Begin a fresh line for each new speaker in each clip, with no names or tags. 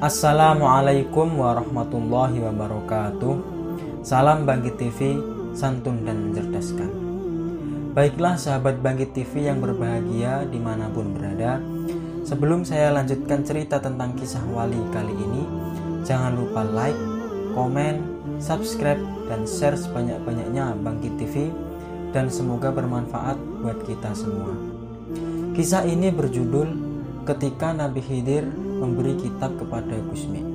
Assalamualaikum warahmatullahi wabarakatuh. Salam Bangkit TV, santun dan mencerdaskan. Baiklah sahabat Bangkit TV yang berbahagia dimanapun berada, sebelum saya lanjutkan cerita tentang kisah wali kali ini, jangan lupa like, komen, subscribe, dan share sebanyak-banyaknya Bangkit TV, dan semoga bermanfaat buat kita semua. Kisah ini berjudul Ketika Nabi Khidir memberi kitab kepada Gusmi.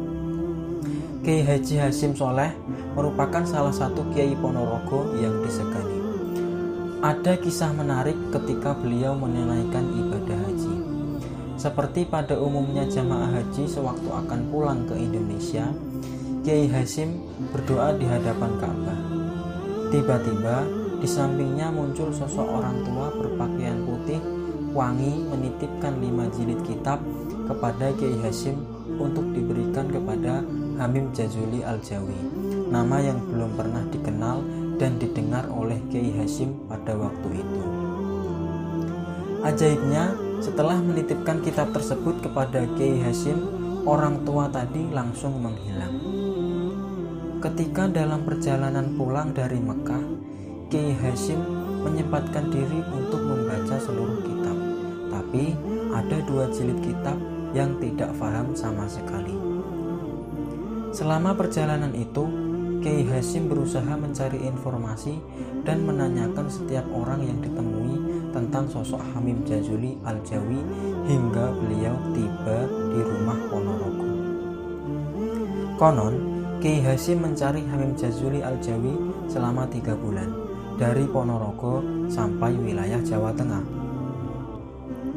Kiai Haji Hasyim Sholeh merupakan salah satu Kiai Ponorogo yang disegani. Ada kisah menarik ketika beliau menunaikan ibadah haji. Seperti pada umumnya jamaah haji sewaktu akan pulang ke Indonesia, Kiai Hasyim berdoa di hadapan Ka'bah. Tiba-tiba di sampingnya muncul sosok orang tua berpakaian putih wangi menitipkan 5 jilid kitab kepada Kiai Hasyim untuk diberikan kepada Hamim Jazuli Al-Jawi, nama yang belum pernah dikenal dan didengar oleh Kiai Hasyim pada waktu itu. Ajaibnya, setelah menitipkan kitab tersebut kepada Kiai Hasyim, orang tua tadi langsung menghilang. Ketika dalam perjalanan pulang dari Mekah, Kiai Hasyim menyempatkan diri untuk membaca seluruh kitab, tapi ada 2 jilid kitab yang tidak paham sama sekali. Selama perjalanan itu, Kiai Hasyim berusaha mencari informasi dan menanyakan setiap orang yang ditemui tentang sosok Hamim Jazuli Al-Jawi hingga beliau tiba di rumah Ponorogo. Konon, Kiai Hasyim mencari Hamim Jazuli Al-Jawi selama 3 bulan dari Ponorogo sampai wilayah Jawa Tengah.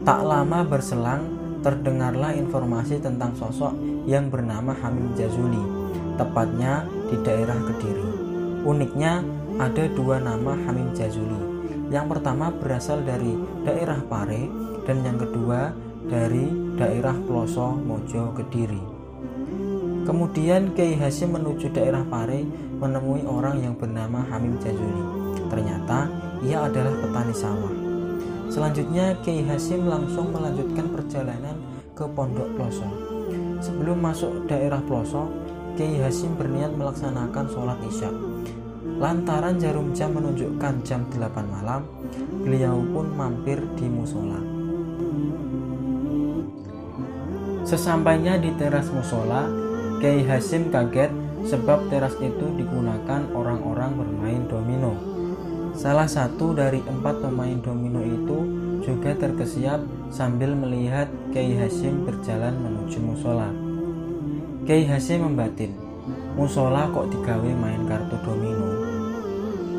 Tak lama berselang, terdengarlah informasi tentang sosok yang bernama Hamim Jazuli, tepatnya di daerah Kediri. Uniknya, ada 2 nama Hamim Jazuli. Yang pertama berasal dari daerah Pare dan yang kedua dari daerah Ploso Mojo Kediri. Kemudian Kiai Hasyim menuju daerah Pare menemui orang yang bernama Hamim Jazuli. Ternyata ia adalah petani sawah. Selanjutnya Kiai Hasyim langsung melanjutkan perjalanan ke Pondok Ploso. Sebelum masuk daerah Ploso, Kiai Hasyim berniat melaksanakan sholat isya. Lantaran jarum jam menunjukkan jam 8 malam, beliau pun mampir di musola. Sesampainya di teras musola, Kiai Hasyim kaget sebab teras itu digunakan orang-orang bermain domino. Salah satu dari 4 pemain domino itu juga terkesiap sambil melihat Kiai Hasyim berjalan menuju musola. Kiai Hasyim membatin, musola kok digawe main kartu domino.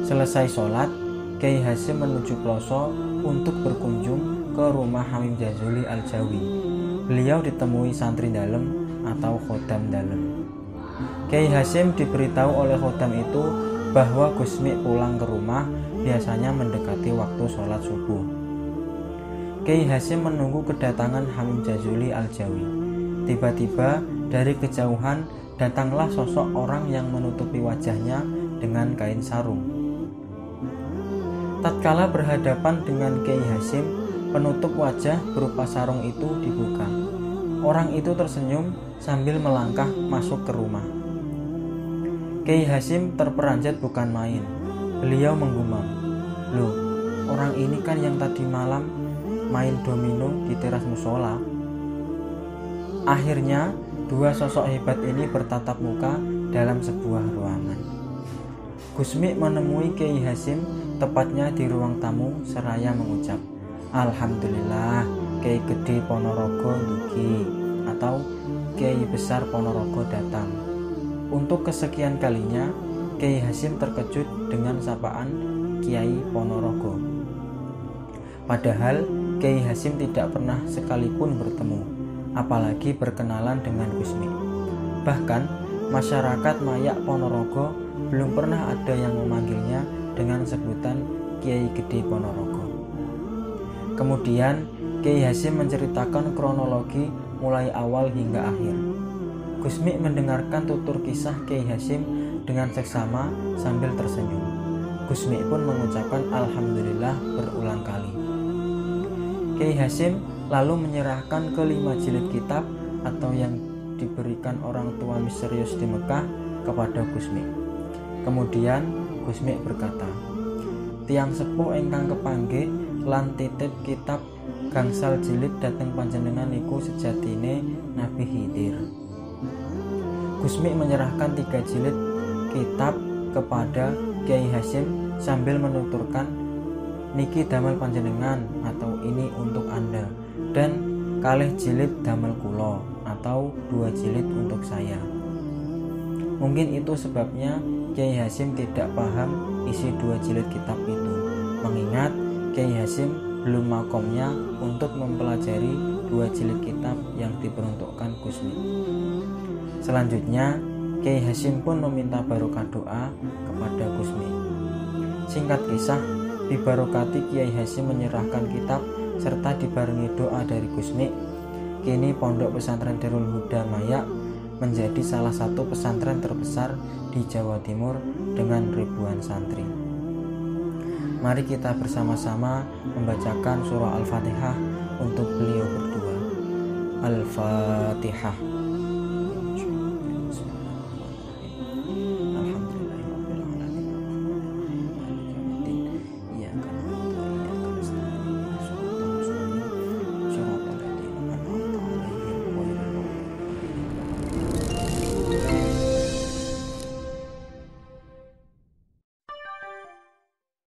Selesai sholat, Kiai Hasyim menuju Ploso untuk berkunjung ke rumah Hamim Jazuli Al-Jawi. Beliau ditemui santri dalem atau khodam dalem. Kiai Hasyim diberitahu oleh khodam itu bahwa Gusmi pulang ke rumah biasanya mendekati waktu sholat subuh. Kiai Hasyim menunggu kedatangan Hamim Jazuli Al-Jawi. Tiba-tiba dari kejauhan datanglah sosok orang yang menutupi wajahnya dengan kain sarung. Tatkala berhadapan dengan Kiai Hasyim, penutup wajah berupa sarung itu dibuka. Orang itu tersenyum sambil melangkah masuk ke rumah. Kiai Hasyim terperanjat bukan main. Beliau menggumam, "Loh, orang ini kan yang tadi malam main domino di teras musola." Akhirnya, 2 sosok hebat ini bertatap muka dalam sebuah ruangan. Gusmi menemui Kiai Hasyim tepatnya di ruang tamu seraya mengucap, "Alhamdulillah, Kiai Gede Ponorogo ndugi," atau Kiai Besar Ponorogo datang. Untuk kesekian kalinya, Kiai Hasyim terkejut dengan sapaan Kiai Ponorogo. Padahal Kiai Hasyim tidak pernah sekalipun bertemu, apalagi berkenalan dengan Gusmi. Bahkan masyarakat Mayak Ponorogo belum pernah ada yang memanggilnya dengan sebutan Kiai Gede Ponorogo. Kemudian Kiai Hasyim menceritakan kronologi mulai awal hingga akhir. Gusmi mendengarkan tutur kisah Kiai Hasyim dengan seksama sambil tersenyum. Gusmi pun mengucapkan alhamdulillah berulang kali. Kiai Hasyim lalu menyerahkan ke 5 jilid kitab atau yang diberikan orang tua misterius di Mekah kepada Gusmi. Kemudian Gusmi berkata, "Tiang sepuh ingkang kepanggih lan titip kitab gangsal jilid dhateng panjenengan niku sejatine Nabi Khidir." Gusmi menyerahkan 3 jilid kitab kepada Kiai Hasyim sambil menuturkan, "Niki damel panjenengan atau ini untuk Anda, dan kalih jilid damel kulo atau 2 jilid untuk saya." Mungkin itu sebabnya Kiai Hasyim tidak paham isi 2 jilid kitab itu, mengingat Kiai Hasyim belum makomnya untuk mempelajari 2 jilid kitab yang diperuntukkan Gusmi. Selanjutnya Kiai Hasyim pun meminta barokah doa kepada Gusmi. Singkat kisah, dibarokati Kiai Hasyim menyerahkan kitab serta dibarengi doa dari Gusmi, kini Pondok Pesantren Darul Huda Mayak menjadi salah satu pesantren terbesar di Jawa Timur dengan ribuan santri. Mari kita bersama-sama membacakan surah Al-Fatihah untuk beliau berdua. Al-Fatihah.